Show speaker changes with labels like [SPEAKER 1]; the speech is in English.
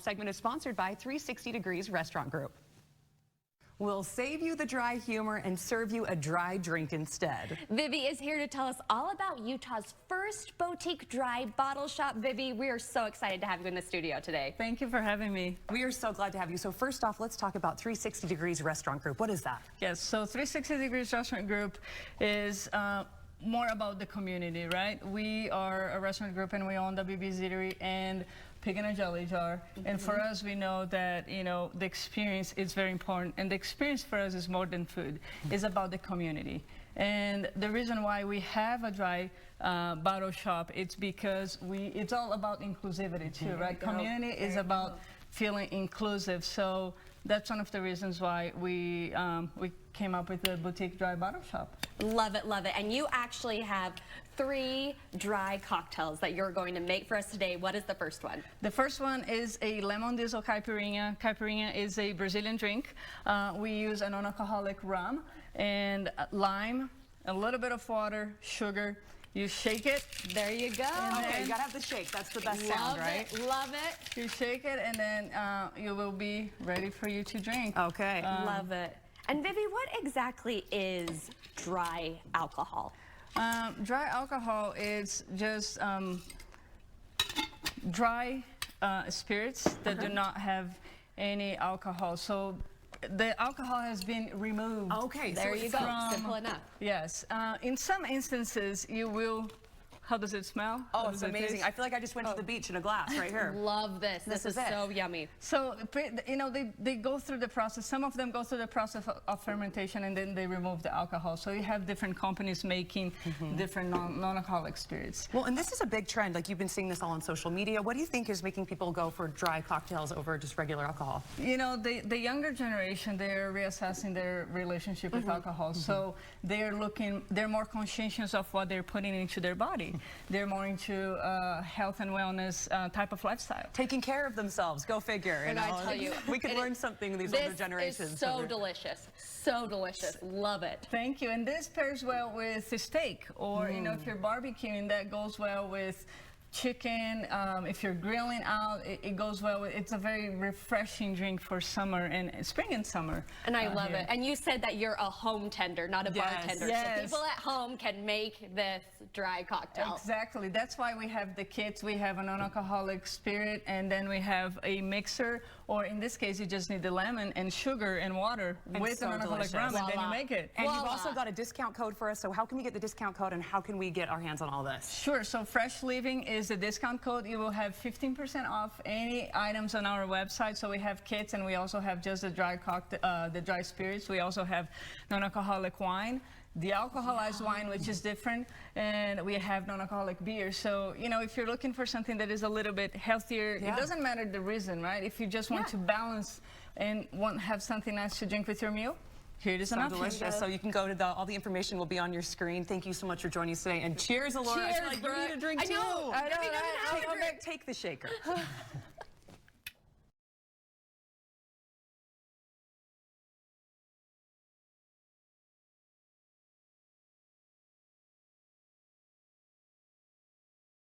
[SPEAKER 1] Segment is sponsored by 360 Degrees Restaurant Group. We'll save you the dry humor and serve you a dry drink instead.
[SPEAKER 2] Vivi is here to tell us all about Utah's first boutique dry bottle shop. Vivi, we are so excited to have you in the studio today.
[SPEAKER 3] Thank you for having me.
[SPEAKER 1] We are so glad to have you. So first off, let's talk about 360 Degrees Restaurant Group. What is that?
[SPEAKER 3] Yes, so 360 Degrees Restaurant Group is more about the community, right? We are a restaurant group and we own WB's Eatery and Pig in a Jelly Jar. And for us, we know that, the experience is very important. And the experience for us is more than food. It's about the community. And the reason why we have a dry bottle shop, it's because it's all about inclusivity too, right? Community is about feeling inclusive. So that's one of the reasons why we came up with the boutique dry bottle shop.
[SPEAKER 2] Love it, love it. And you actually have 3 dry cocktails that you're going to make for us today. What is the first one?
[SPEAKER 3] The first one is a lemon diesel caipirinha. Caipirinha is a Brazilian drink. We use a non-alcoholic rum and lime, a little bit of water, sugar. You shake it.
[SPEAKER 2] There you go.
[SPEAKER 1] Okay, you gotta have the shake. That's the best sound, right?
[SPEAKER 2] Love it.
[SPEAKER 3] You shake it, and then you will be ready for you to drink.
[SPEAKER 1] Okay.
[SPEAKER 2] Love it. And Vivi, what exactly is dry alcohol?
[SPEAKER 3] Dry alcohol is just dry spirits that do not have any alcohol. So the alcohol has been removed.
[SPEAKER 1] Okay,
[SPEAKER 2] there you go. Simple enough.
[SPEAKER 3] Yes. In some instances, you will. How does it smell?
[SPEAKER 1] Oh, it's amazing. I feel like I just went to the beach in a glass right here.
[SPEAKER 2] Love this. This is so yummy.
[SPEAKER 3] So, they go through the process. Some of them go through the process of fermentation and then they remove the alcohol. So you have different companies making different non-alcoholic spirits.
[SPEAKER 1] Well, and this is a big trend. Like, you've been seeing this all on social media. What do you think is making people go for dry cocktails over just regular alcohol?
[SPEAKER 3] The younger generation, they're reassessing their relationship with alcohol. So they're more conscientious of what they're putting into their body. They're more into health and wellness type of lifestyle.
[SPEAKER 1] Taking care of themselves, go figure.
[SPEAKER 2] And I tell you,
[SPEAKER 1] we could learn something in these older generations.
[SPEAKER 2] This is so delicious. So delicious. Love it.
[SPEAKER 3] Thank you. And this pairs well with steak, or if you're barbecuing, that goes well with chicken. If you're grilling out, it goes well. It's a very refreshing drink for summer and spring and summer.
[SPEAKER 2] And I love it. And you said that you're a home tender, not a bartender.
[SPEAKER 3] Yes.
[SPEAKER 2] So people at home can make this dry cocktail.
[SPEAKER 3] Exactly. That's why we have the kits. We have a non-alcoholic spirit, and then we have a mixer, or in this case, you just need the lemon and sugar and water with a non-alcoholic rum, and then you make it.
[SPEAKER 1] And you've also got a discount code for us. So how can we get the discount code, and how can we get our hands on all this?
[SPEAKER 3] Sure. So Fresh Living is the discount code. You will have 15% off any items on our website. So we have kits, and we also have just the dry the dry spirits. We also have non-alcoholic wine, the alcoholized wine, which is different, and we have non-alcoholic beer. So if you're looking for something that is a little bit healthier, it doesn't matter the reason, right? If you just want to balance and have something nice to drink with your meal, here it is.
[SPEAKER 1] So delicious. So you can go to all the information will be on your screen. Thank you so much for joining us today. And cheers, Alora.
[SPEAKER 2] Cheers,
[SPEAKER 1] I feel like you need a drink too.
[SPEAKER 2] I know.
[SPEAKER 1] Take the shaker.